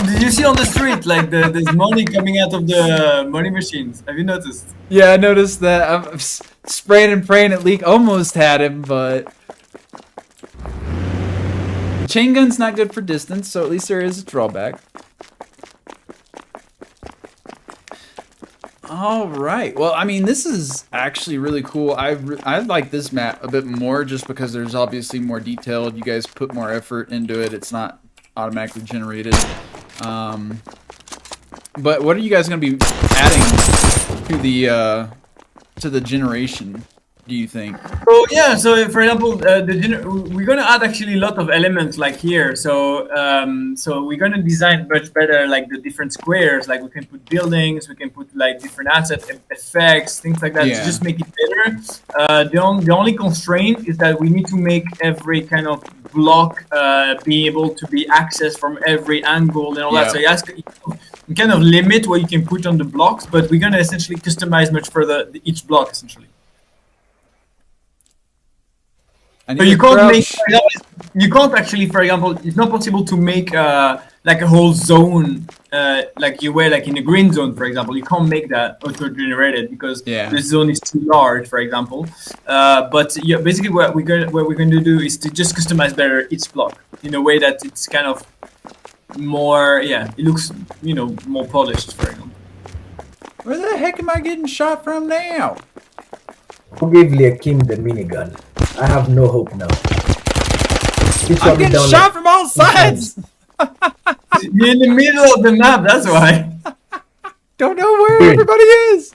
Did you see on the street like there's money coming out of the money machines? Have you noticed? Yeah, I noticed that. I'm spraying and praying at Leak. Almost had him, but the chain gun's not good for distance, so at least there is a drawback. All right. Well, I mean, this is actually really cool. I like this map a bit more just because there's obviously more detailed. You guys put more effort into it. It's not automatically generated. But what are you guys going to be adding to the generation, do you think? So yeah, so for example, we're gonna add actually a lot of elements like here. So so we're gonna design much better like the different squares. Like we can put buildings, we can put like different assets, effects, things like that to just make it better. The only constraint is that we need to make every kind of block be able to be accessed from every angle and all that. So you kind of limit what you can put on the blocks, but we're gonna essentially customize much further each block essentially. So you can't actually, for example, it's not possible to make like a whole zone like you were like in a green zone, for example. You can't make that auto-generated because the zone is too large, for example. But yeah, basically what we're going to do is to just customize better each block. in a way that it's kind of more, it looks, more polished, for example. Where the heck am I getting shot from now? Who gave Liakim the minigun? I have no hope now. He shot I'm me getting down shot like from all sides. You're in the middle of the map, that's why. Don't know where Dude. everybody is.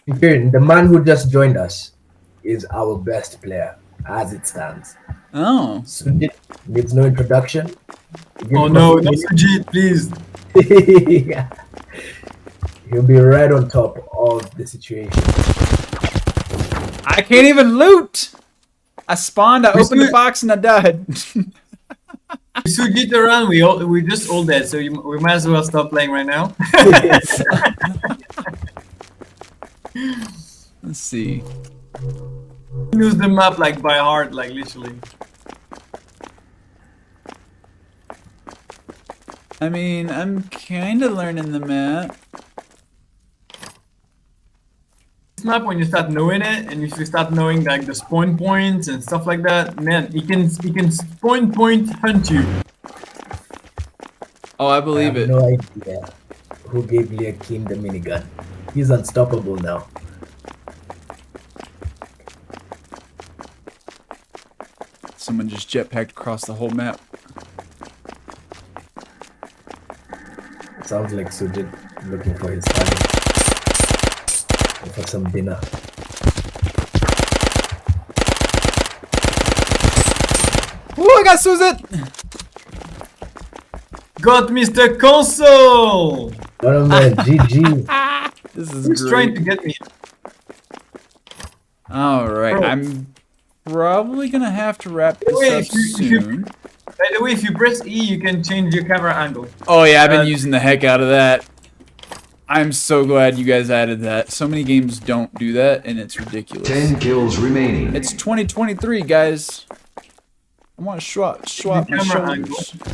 Jinkirin, the man who just joined us is our best player as it stands. Oh. Sujit needs no introduction. Oh no, not Sujit, please. Yeah. He'll be right on top of the situation. I can't even loot. I spawned, I opened the should- box, and I died. Sujit around, we just all dead, so we might as well stop playing right now. Let's see. Use the map like by heart, like literally. I mean, I'm kind of learning the map. This map, when you start knowing it, and if you start knowing like the spawn points and stuff like that, man, he can spawn point hunt you. Oh, I I believe have it. no idea who gave Liakim the minigun. He's unstoppable now. Someone just jetpacked across the whole map. Sounds like Sujit looking for his target. Or for some dinner. Oh, I got Suzette. Got Mr. Console! Oh man, GG. This is Who's great. trying to get me? All right, Bro. I'm probably gonna have to wrap this Wait, up if you- soon. By the way, if you press E, you can change your camera angle. Oh yeah, I've been Uh, using the heck out of that. I'm so glad you guys added that. So many games don't do that, and it's ridiculous. 10 kills remaining. It's 2023, guys. I want to swap my camera angle. shoulders.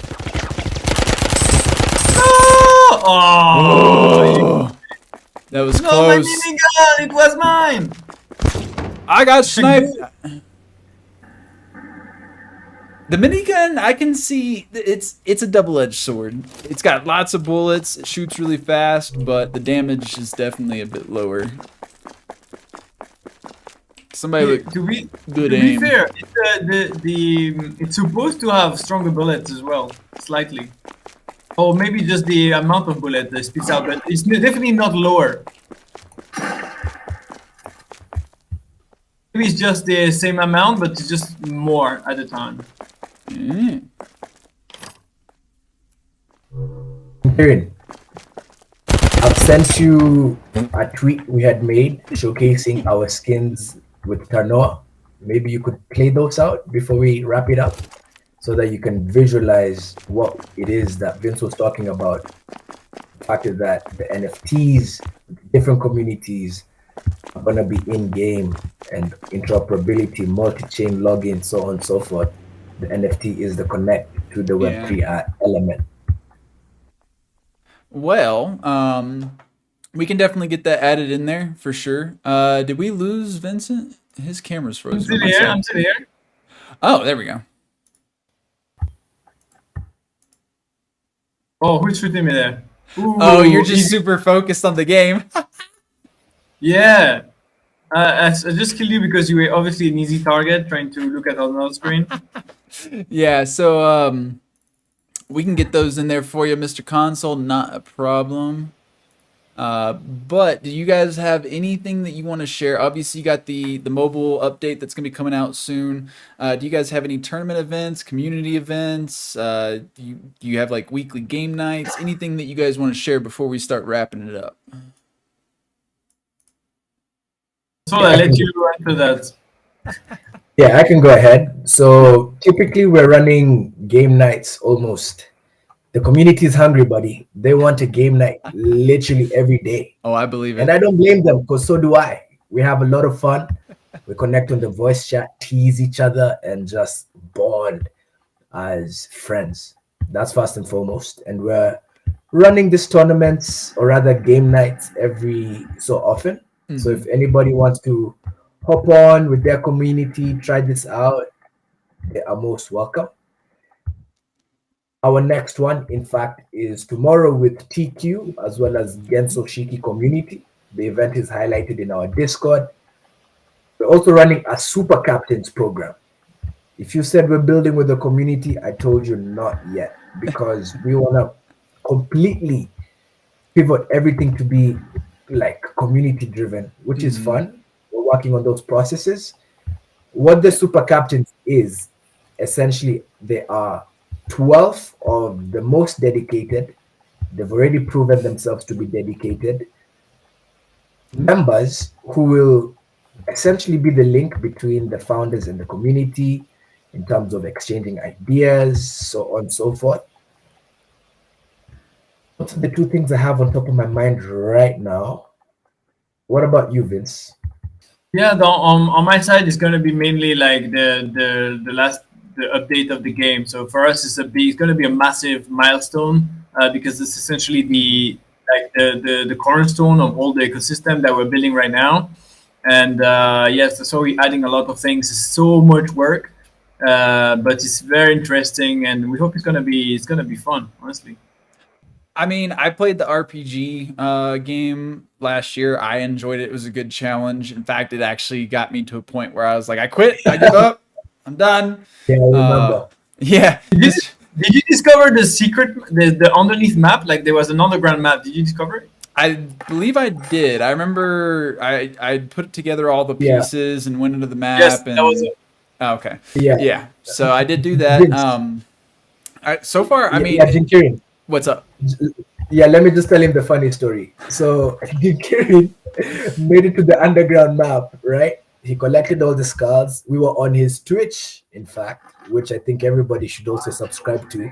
Oh! Oh, that was No, my close. minigun! It was mine! I got sniped. The minigun, I can see it's a double-edged sword. It's got lots of bullets. It shoots really fast, but the damage is definitely a bit lower. Somebody with To be good to aim. be fair, it's supposed to have stronger bullets as well, slightly. Or maybe just the amount of bullet that spits out, but it's definitely not lower. Maybe it's just the same amount, but it's just more at a time. Mm. Jinkirin, I've sent you a tweet we had made showcasing our skins with Tanoa. Maybe you could play those out before we wrap it up so that you can visualize what it is that Vince was talking about. The fact is that the NFTs, different communities are going to be in game and interoperability, multi-chain login, so on and so forth. The NFT is the connect to the Web3 element. Well, we can definitely get that added in there for sure. Did we lose Vincent? His camera's I'm frozen. still here, I'm still here. Oh, there we go. Oh, who's shooting me there? Ooh, Oh, you're just easy. super focused on the game. Yeah. I just killed you because you were obviously an easy target trying to look at another screen. Yeah, so we can get those in there for you, Mr. Console, not a problem. But do you guys have anything that you want to share? Obviously, you got the mobile update that's going to be coming out soon. Do you guys have any tournament events, community events? Do you have like weekly game nights? Anything that you guys want to share before we start wrapping it up? So I let you answer that. Yeah, I can go ahead. So typically we're running game nights almost. The community is hungry, buddy. They want a game night literally every day. Oh, I believe And it. I don't blame them because so do I. We have a lot of fun. We connect on the voice chat, tease each other, and just bond as friends. That's first and foremost. And we're running these tournaments or rather game nights every so often. So if anybody wants to hop on with their community, try this out, they are most welcome. Our next one, in fact, is tomorrow with TQ as well as Genso Shiki community. The event is highlighted in our Discord. We're also running a Super Captains program. If you said we're building with the community, I told you not yet, because we want to completely pivot everything to be like community driven, which is fun. We're working on those processes. What the Super Captains is, essentially, they are 12 of the most dedicated. They've already proven themselves to be dedicated members who will essentially be the link between the founders and the community in terms of exchanging ideas, so on and so forth. Those are the two things I have on top of my mind right now. What about you, Vince? Yeah, on my side, it's going to be mainly like the update of the game. So for us, it's going to be a massive milestone because it's essentially the cornerstone of all the ecosystem that we're building right now. And yes, so we're adding a lot of things. It's so much work, but it's very interesting, and we hope it's going to be fun. Honestly. I mean, I played the RPG game last year. I enjoyed it. It was a good challenge. In fact, it actually got me to a point where I was like, I quit. I give up. I'm done. Yeah, I remember. Yeah. Did you discover the secret, the underneath map? Like there was an underground map. Did you discover it? I believe I did. I remember I put together all the pieces and went into the map. Yes, and, that was it. Oh, okay. Yeah. Yeah. So I did do that. So far, I mean, Jinkirin. What's up? Yeah, let me just tell him the funny story. So Jinkirin made it to the underground map, right? He collected all the skulls. We were on his Twitch, in fact, which I think everybody should also subscribe to.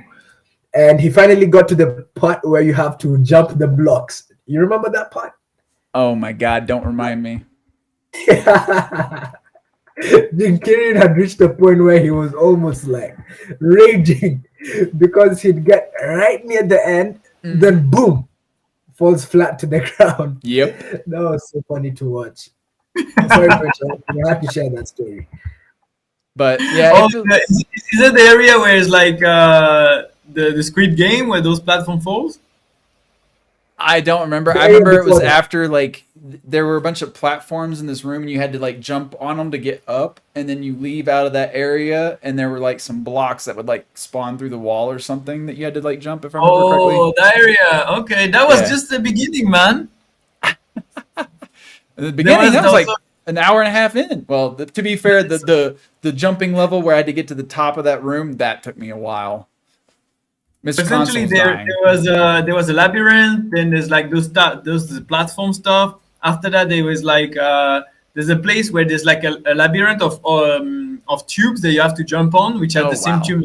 And he finally got to the part where you have to jump the blocks. You remember that part? Oh my God, don't remind me. Jinkirin had reached a point where he was almost like raging because he'd get right near the end, then boom, falls flat to the ground. Yep. That was so funny to watch. Sorry, I have to share that story. But yeah, is it the area where it's like the Squid Game where those platform falls? I don't remember. I remember it was after like there were a bunch of platforms in this room and you had to like jump on them to get up, and then you leave out of that area and there were like some blocks that would like spawn through the wall or something that you had to like jump, if I remember correctly. Oh, that area. Okay, that was just the beginning, man. In the beginning, that was like an hour and a half in. Well, to be fair, the jumping level where I had to get to the top of that room, that took me a while. Essentially, there was a labyrinth. Then there's like those platform stuff. After that, there was like there's a place where there's like a labyrinth of tubes that you have to jump on, which are the same tube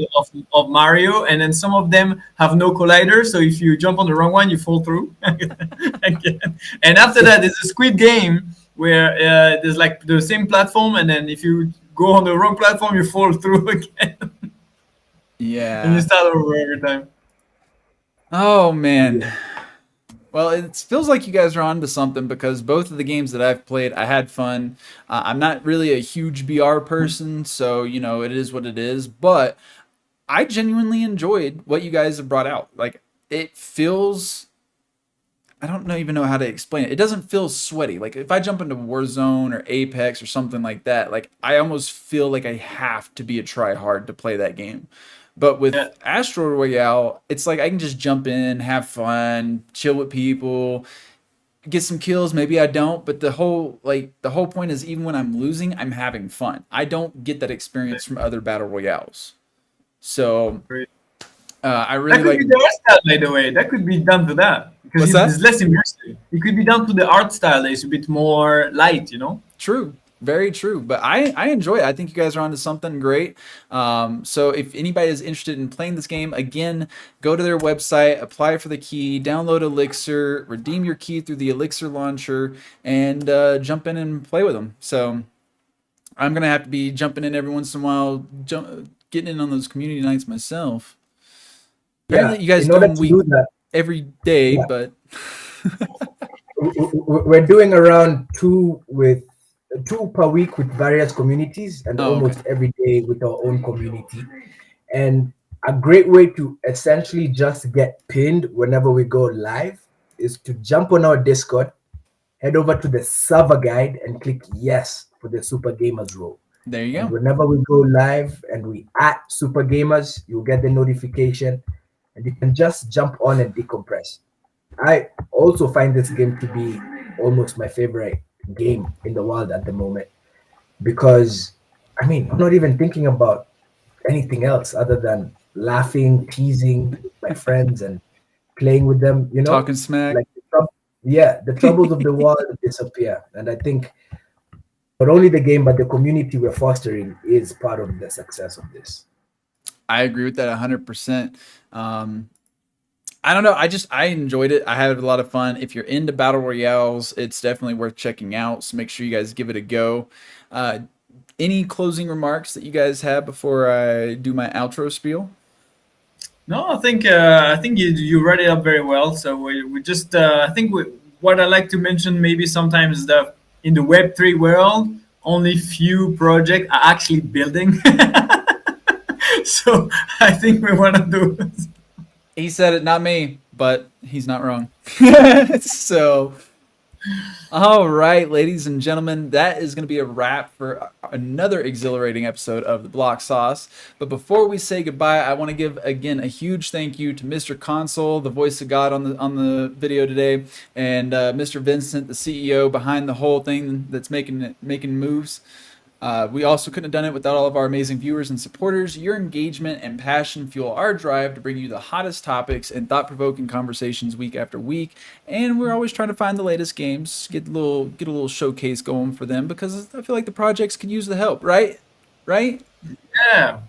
of Mario. And then some of them have no collider, so if you jump on the wrong one, you fall through. And after that, there's a Squid Game where there's like the same platform, and then if you go on the wrong platform, you fall through again. Yeah. And you start over every time. Oh, man. Well, it feels like you guys are onto something because both of the games that I've played, I had fun. I'm not really a huge BR person, so, you know, it is what it is. But I genuinely enjoyed what you guys have brought out. Like, it feels... I don't even know how to explain it. It doesn't feel sweaty. Like, if I jump into Warzone or Apex or something like that, like, I almost feel like I have to be a try-hard to play that game. But with Astro Royale, it's like I can just jump in, have fun, chill with people, get some kills. Maybe I don't, but the whole point is even when I'm losing, I'm having fun. I don't get that experience from other battle royales. So I really like. That could be the art style, by the way. That could be done to that because it's less immersive. It could be done to the art style that is a bit more light, you know. True. Very true, but I enjoy it. I think you guys are onto something great. So if anybody is interested in playing this game, again, go to their website, apply for the key, download Elixir, redeem your key through the Elixir launcher, and jump in and play with them. So I'm gonna have to be jumping in every once in a while, getting in on those community nights myself. Apparently you guys do that every day, but we're doing around two per week with various communities, and almost every day with our own community. And a great way to essentially just get pinned whenever we go live is to jump on our Discord, head over to the server guide and click yes for the Super Gamers role. There you And go. whenever we go live and we at Super Gamers, you'll get the notification and you can just jump on and decompress. I also find this game to be almost my favorite game in the world at the moment because, I mean, I'm not even thinking about anything else other than laughing, teasing my friends, and playing with them. Talking smack. Like yeah, the troubles of the world disappear, and I think not only the game but the community we're fostering is part of the success of this. I agree with that 100%. I don't know. I enjoyed it. I had a lot of fun. If you're into battle royales, it's definitely worth checking out. So make sure you guys give it a go. Any closing remarks that you guys have before I do my outro spiel? No, I think you read it up very well. So we just I think what I like to mention maybe sometimes is that in the Web3 world, only few projects are actually building. So I think we want to do. He said it, not me, but he's not wrong. So, all right, ladies and gentlemen, that is going to be a wrap for another exhilarating episode of the Block Sauce. But before we say goodbye, I want to give again a huge thank you to Mr. Console, the voice of God on the video today, and Mr. Vincent, the CEO behind the whole thing that's making moves. We also couldn't have done it without all of our amazing viewers and supporters. Your engagement and passion fuel our drive to bring you the hottest topics and thought-provoking conversations week after week. And we're always trying to find the latest games, get a little showcase going for them because I feel like the projects could use the help, right? Right? Yeah.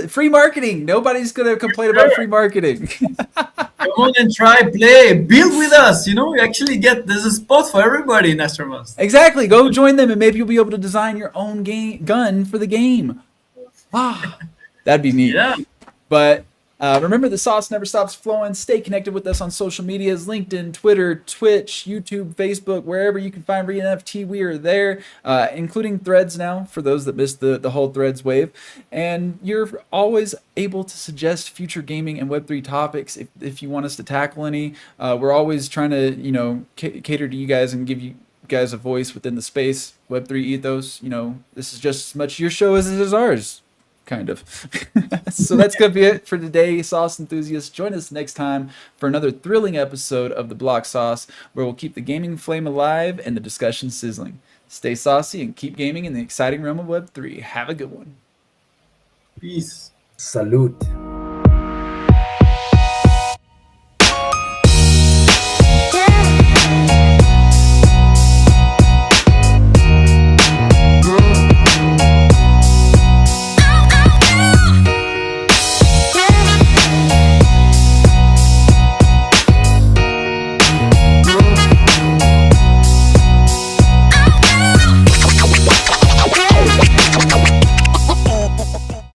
Free marketing. Nobody's gonna complain about free marketing. Come on and try, play, build with us. You actually there's a spot for everybody in AstroMust. Exactly. Go join them, and maybe you'll be able to design your own gun for the game. Ah, that'd be neat. Yeah. But remember, the sauce never stops flowing. Stay connected with us on social medias: LinkedIn, Twitter, Twitch, YouTube, Facebook, wherever you can find ReNFT. We are there, including Threads now for those that missed the whole Threads wave. And you're always able to suggest future gaming and Web3 topics if you want us to tackle any. We're always trying to cater to you guys and give you guys a voice within the space. Web3 ethos. This is just as much your show as it is ours. Kind of. So that's going to be it for today, sauce enthusiasts. Join us next time for another thrilling episode of the Block Sauce, where we'll keep the gaming flame alive and the discussion sizzling. Stay saucy and keep gaming in the exciting realm of Web3. Have a good one. Peace. Salute.